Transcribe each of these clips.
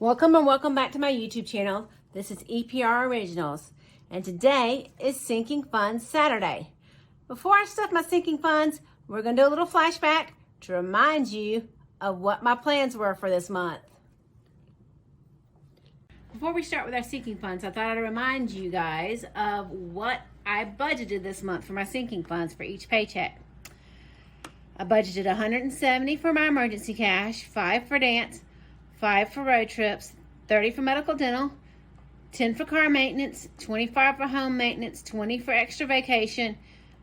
Welcome and welcome back to my YouTube channel. This is EPR Originals, and today is Sinking Funds Saturday. Before I stuff my sinking funds, we're going to do a little flashback to remind you of what my plans were for this month. Before we start with our sinking funds, I thought I'd remind you guys of what I budgeted this month for my sinking funds for each paycheck. I budgeted $170 for my emergency cash, $5 for dance, $5 for road trips, $30 for medical dental, $10 for car maintenance, $25 for home maintenance, $20 for extra vacation,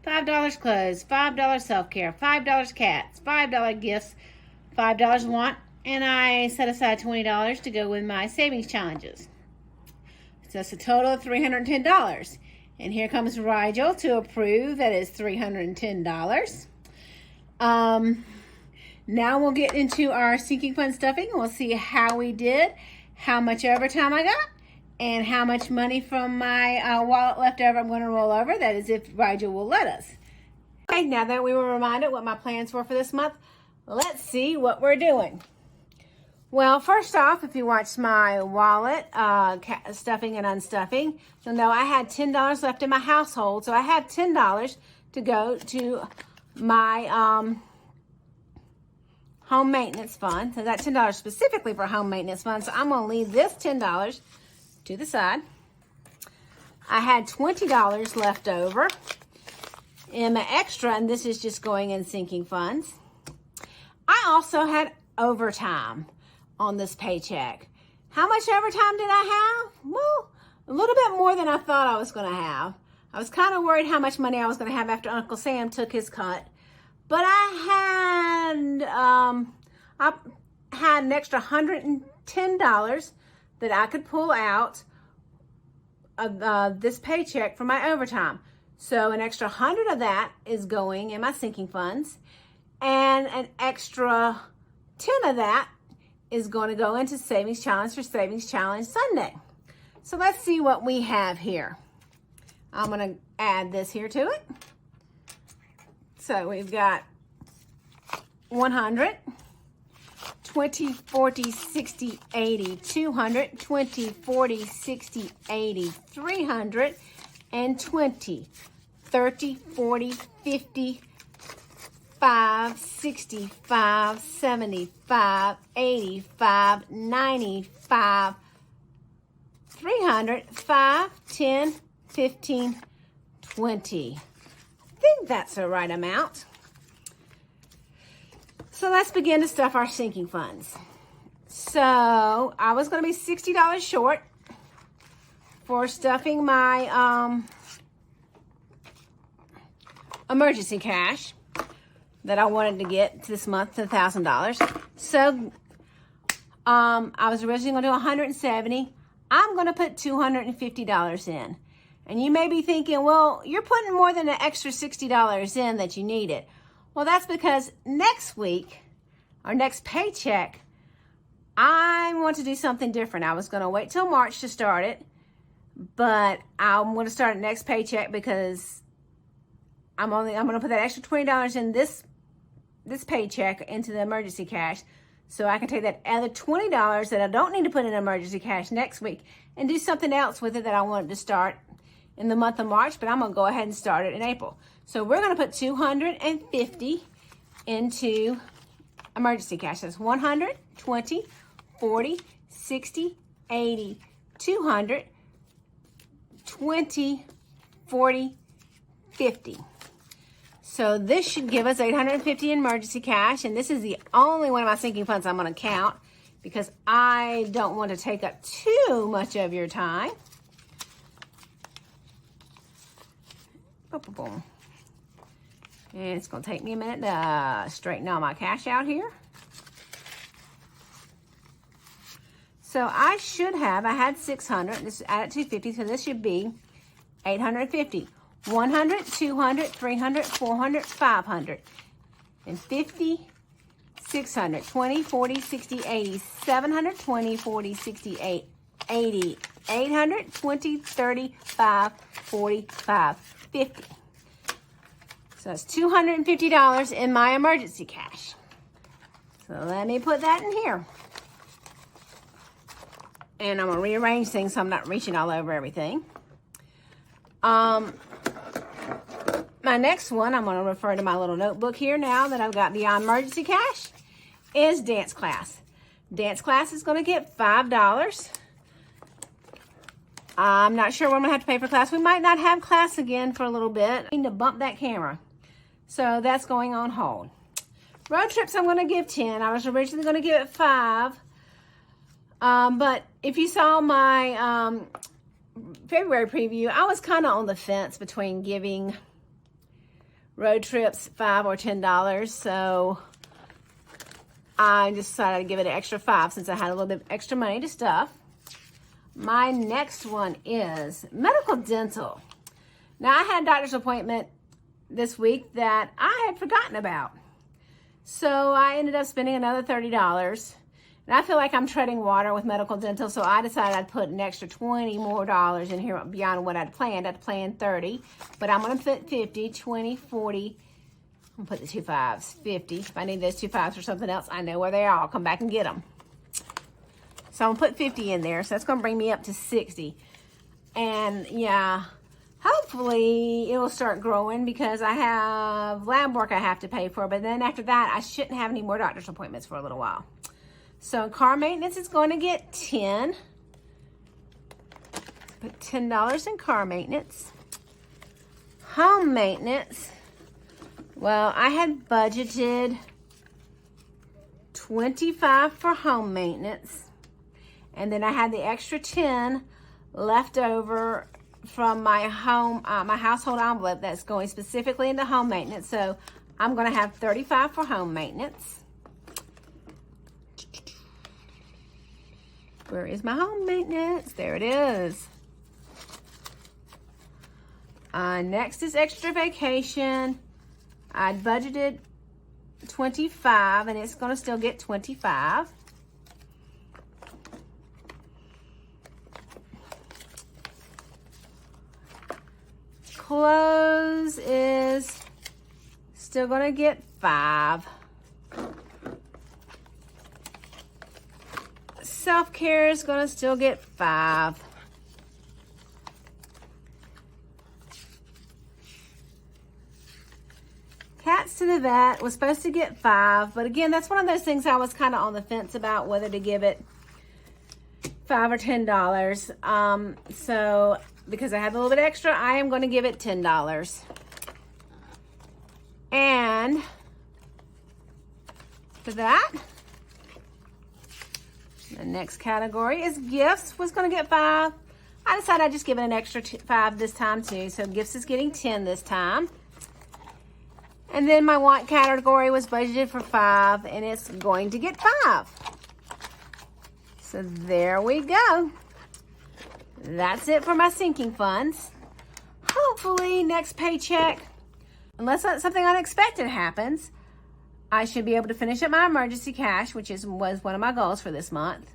$5 clothes, $5 self-care, $5 cats, $5 gifts, $5 want, and I set aside $20 to go with my savings challenges. So that's a total of $310. And here comes Rygel to approve that is $310. Now we'll get into our sinking fund stuffing, and we'll see how we did, how much overtime I got, and how much money from my wallet left over I'm going to roll over. That is if Rygel will let us. Okay, now that we were reminded what my plans were for this month, let's see what we're doing. Well, first off, if you watch my wallet stuffing and unstuffing, you'll know I had $10 left in my household, so I have $10 to go to my home maintenance fund. So that's $10 specifically for home maintenance fund. So I'm going to leave this $10 to the side. I had $20 left over in my extra, and this is just going in sinking funds. I also had overtime on this paycheck. How much overtime did I have? Well, a little bit more than I thought I was going to have. I was kind of worried how much money I was going to have after Uncle Sam took his cut. But I had an extra $110 that I could pull out of this paycheck for my overtime. So an extra $100 of that is going in my sinking funds, and an extra $10 of that is going to go into Savings Challenge for Savings Challenge Sunday. So let's see what we have here. I'm going to add this here to it. So we've got 100, 20, 40, 60, 80, 200, 20, 40, 60, 80, 300, and 20, 30, 40, 50, 5, 65, 75, 85, 95, 300, 5, 10, 15, 20. I think that's the right amount. So let's begin to stuff our sinking funds. So I was going to be $60 short for stuffing my emergency cash that I wanted to get this month to $1,000. So I was originally going to do $170. I'm going to put $250 in. And you may be thinking, well, you're putting more than an extra $60 in that you needed. Well, that's because next week, our next paycheck, I want to do something different. I was going to wait till March to start it, but I'm going to start it next paycheck because I'm going to put that extra $20 in this paycheck into the emergency cash, so I can take that other $20 that I don't need to put in emergency cash next week and do something else with it that I wanted to start in the month of March, but I'm going to go ahead and start it in April. So we're going to put $250 into emergency cash. That's 100, 20, 40, 60, 80, 200, 20, 40, 50. So this should give us $850 in emergency cash, and this is the only one of my sinking funds I'm going to count because I don't want to take up too much of your time. Boom, boom, boom. And it's going to take me a minute to straighten all my cash out here. So I had 600. This added 250, so this should be 850. 100, 200, 300, 400, 500, and 50, 600, 20, 40, 60, 80, 700, 20, 40, 60, 80, 800, 20, 35, 45, 50. So that's $250 in my emergency cash. So let me put that in here. And I'm going to rearrange things so I'm not reaching all over everything. My next one, I'm going to refer to my little notebook here now that I've got beyond emergency cash, is dance class. Dance class is going to get $5. I'm not sure when I'm going to have to pay for class. We might not have class again for a little bit. I need to bump that camera. So that's going on hold. Road trips, I'm going to give 10. I was originally going to give it 5. But if you saw my February preview, I was kind of on the fence between giving road trips $5 or $10. So I decided to give it an extra 5 since I had a little bit extra money to stuff. My next one is medical dental. Now, I had a doctor's appointment this week that I had forgotten about. So I ended up spending another $30. And I feel like I'm treading water with medical dental, so I decided I'd put an extra $20 more in here beyond what I'd planned. I'd planned 30, but I'm going to put 50, 20, 40. I'm going to put the 2 5s, 50. If I need those 2 5s for something else, I know where they are. I'll come back and get them. So I'm going to put 50 in there, so that's going to bring me up to 60. And yeah, hopefully it will start growing because I have lab work I have to pay for, but then after that, I shouldn't have any more doctor's appointments for a little while. So car maintenance is going to get 10. Put $10 in car maintenance. Home maintenance. Well, I had budgeted $25 for home maintenance. And then I had the extra 10 left over from my home, my household envelope that's going specifically into home maintenance. So I'm going to have $35 for home maintenance. Where is my home maintenance? There it is. Next is extra vacation. I budgeted 25 and it's going to still get 25. Clothes is still going to get 5. Self-care is going to still get 5. Cats to the vet was supposed to get 5, but again, that's one of those things I was kind of on the fence about whether to give it $5 or $10. So because I had a little bit extra, I am going to give it $10. And for that, the next category is gifts. Was going to get 5. I decided I'd just give it an extra 5 this time too. So gifts is getting 10 this time. And then my want category was budgeted for 5 and it's going to get 5. So there we go. That's it for my sinking funds. Hopefully next paycheck, unless something unexpected happens, I should be able to finish up my emergency cash, which was one of my goals for this month.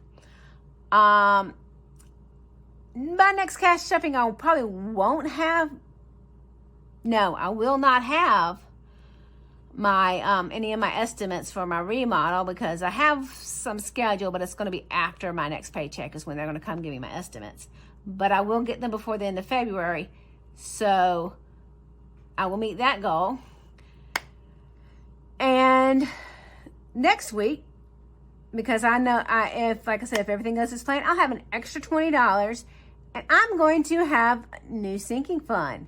My next cash stuffing, I probably won't have. No, I will not have my any of my estimates for my remodel because I have some schedule, but it's going to be after my next paycheck is when they're going to come give me my estimates. But I will get them before the end of February, so I will meet that goal. And next week, because I know like I said, if everything goes as planned, I'll have an extra $20 and I'm going to have a new sinking fund.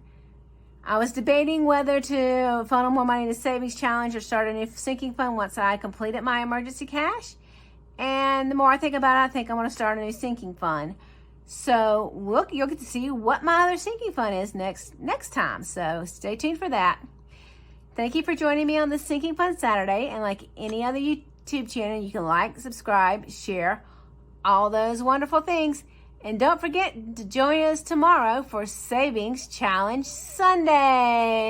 I was debating whether to funnel more money into savings challenge or start a new sinking fund once I completed my emergency cash. And the more I think about it, I think I want to start a new sinking fund. So you'll get to see what my other sinking fund is next time. So stay tuned for that. Thank you for joining me on this Sinking Fund Saturday. And like any other YouTube channel, you can like, subscribe, share, all those wonderful things. And don't forget to join us tomorrow for Savings Challenge Sunday.